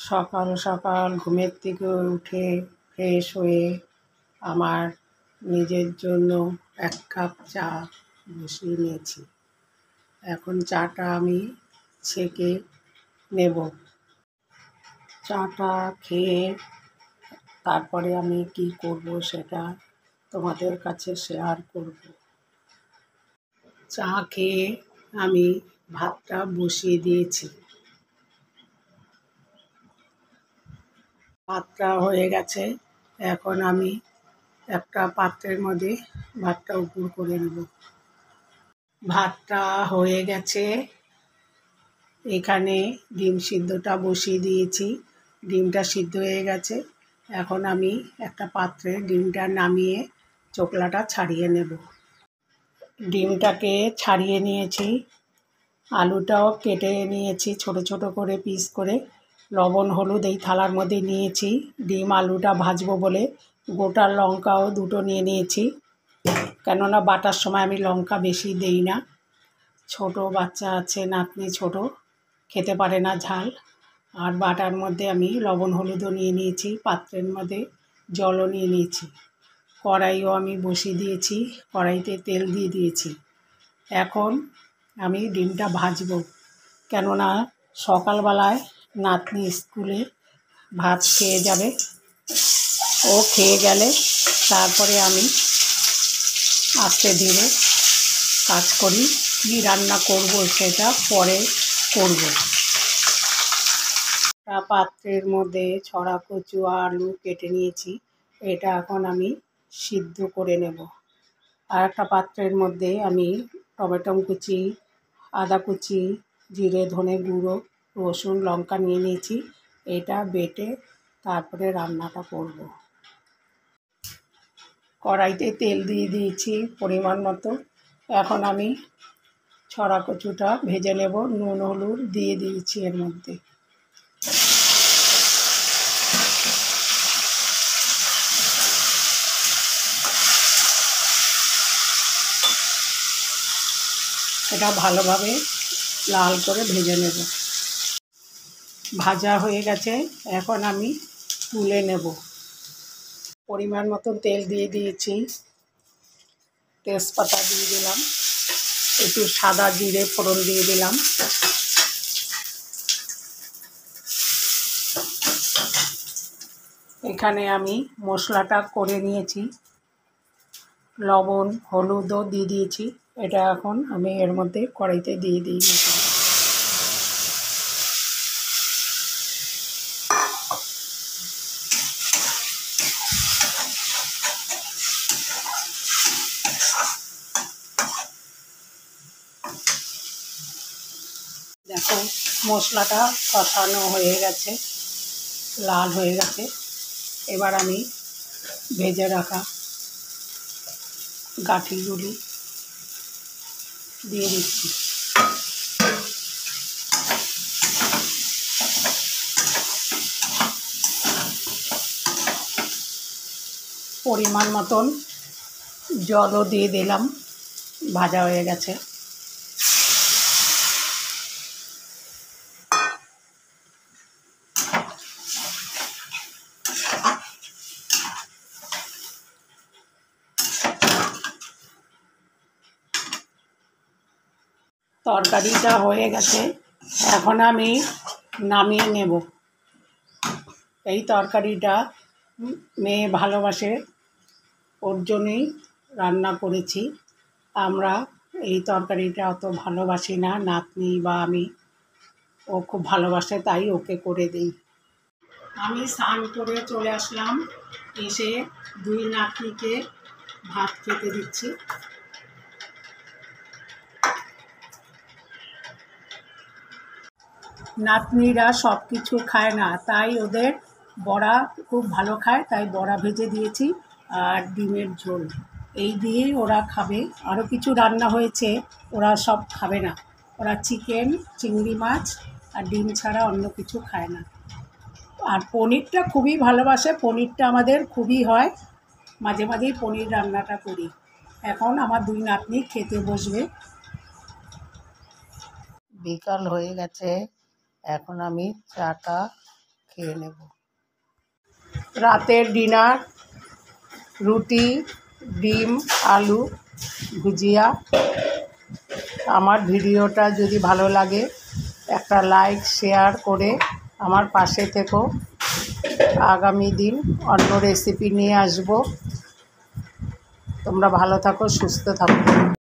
সকাল সকাল ঘুমের থেকে উঠে ফ্রেশ হয়ে আমার নিজের জন্য 1 কাপ চা বসিয়ে নিয়েছি। এখন চাটা আমি ছেঁকে নেব। চাটা খেয়ে তারপরে আমি কি করব সেটা তোমাদের কাছে শেয়ার করব। চা খেয়ে আমি ভাতটা বসিয়ে দিয়েছি। ভাতটা হয়ে গেছে, এখন আমি একটা পাত্রের মধ্যে ভাতটা উপর করে নেব। ভাতটা হয়ে গেছে, এখানে ডিম সিদ্ধটা বসিয়ে দিয়েছি। ডিমটা সিদ্ধ হয়ে গেছে, এখন আমি একটা পাত্রে ডিমটা নামিয়ে চোকলাটা ছাড়িয়ে নেব। ডিমটাকে ছাড়িয়ে নিয়েছি, আলুটাও কেটে নিয়েছি ছোট ছোট করে পিস করে। লবণ হলুদ এই থালার মধ্যে নিয়েছি। ডিম আলুটা ভাজবো বলে গোটা লঙ্কাও 2টো নিয়ে নিয়েছি, কেননা বাটার সময় আমি লঙ্কা বেশি দেই না। ছোট বাচ্চা আছে, নাতনি ছোট, খেতে পারে না ঝাল। আর বাটার মধ্যে আমি লবণ হলুদও নিয়ে নিয়েছি, পাত্রের মধ্যে জলও নিয়ে নিয়েছি। কড়াইও আমি বসিয়ে দিয়েছি, কড়াইতে তেল দিয়ে দিয়েছি। এখন আমি ডিমটা ভাজবো, কেননা সকালবেলায় নাতনি স্কুলে ভাত খেয়ে যাবে। ও খেয়ে গেলে তারপরে আমি আস্তে ধীরে কাজ করি। কী রান্না করব সেটা পরে করব। একটা পাত্রের মধ্যে ছড়া কচু আলু কেটে নিয়েছি, এটা এখন আমি সিদ্ধ করে নেব। আর একটা পাত্রের মধ্যে আমি টমেটো কুচি, আদা কুচি, জিরে ধনে গুঁড়ো, রসুন লঙ্কা নিয়ে নিয়েছি। এটা বেটে তারপরে রান্নাটা করব। কড়াইতে তেল দিয়ে দিয়েছি পরিমাণ মতো। এখন আমি ছড়া কচুটা ভেজে নেব, নুন হলুদ দিয়ে দিয়েছি এর মধ্যে। এটা ভালোভাবে লাল করে ভেজে নেব। ভাজা হয়ে গেছে, এখন আমি তুলে নেব। পরিমাণ মতন তেল দিয়ে দিয়েছি, তেজপাতা দিয়ে দিলাম, একটু সাদা জিরে ফোড়ন দিয়ে দিলাম। এখানে আমি মশলাটা করে নিয়েছি, লবণ হলুদও দিয়ে দিয়েছি। এটা এখন আমি এর মধ্যে কড়াইতে দিয়ে দিই মশলা। দেখো মশলাটা কষানো হয়ে গেছে, লাল হয়ে গেছে। এবার আমি ভেজে রাখা গাঁঠিগুলি দিয়ে দিচ্ছি। পরিমাণ মতন জলও দিয়ে দিলাম, ভাজা হয়ে গেছে। তরকারিটা হয়ে গেছে, এখন আমি নামিয়ে নেব। এই তরকারিটা মেয়ে ভালোবাসে, ওর জন্যই রান্না করেছি। আমরা এই তরকারিটা অত ভালোবাসি না, নাতনি বা আমি। ও খুব ভালোবাসে, তাই ওকে করে দিই। আমি স্নান করে চলে আসলাম, এসে 2 নাতনিকে ভাত খেতে দিচ্ছি। নাতনিরা সব কিছু খায় না, তাই ওদের বড়া খুব ভালো খায়, তাই বড়া ভেজে দিয়েছি আর ডিমের ঝোল। এই দিয়েই ওরা খাবে। আরও কিছু রান্না হয়েছে, ওরা সব খাবে না। ওরা চিকেন, চিংড়ি মাছ আর ডিম ছাড়া অন্য কিছু খায় না। আর পনিরটা খুবই ভালোবাসে, পনিরটা আমাদের খুবই হয়, মাঝে মাঝেই পনির রান্নাটা করি। এখন আমার 2 নাতনি খেতে বসবে। বিকাল হয়ে গেছে, এখন আমি চাটা খেয়ে নেব। রাতের ডিনার রুটি, ডিম, আলু, ভুজিয়া। আমার ভিডিওটা যদি ভালো লাগে একটা লাইক শেয়ার করে আমার পাশে থেকো। আগামী দিন অন্য রেসিপি নিয়ে আসবো। তোমরা ভালো থাকো, সুস্থ থাকো।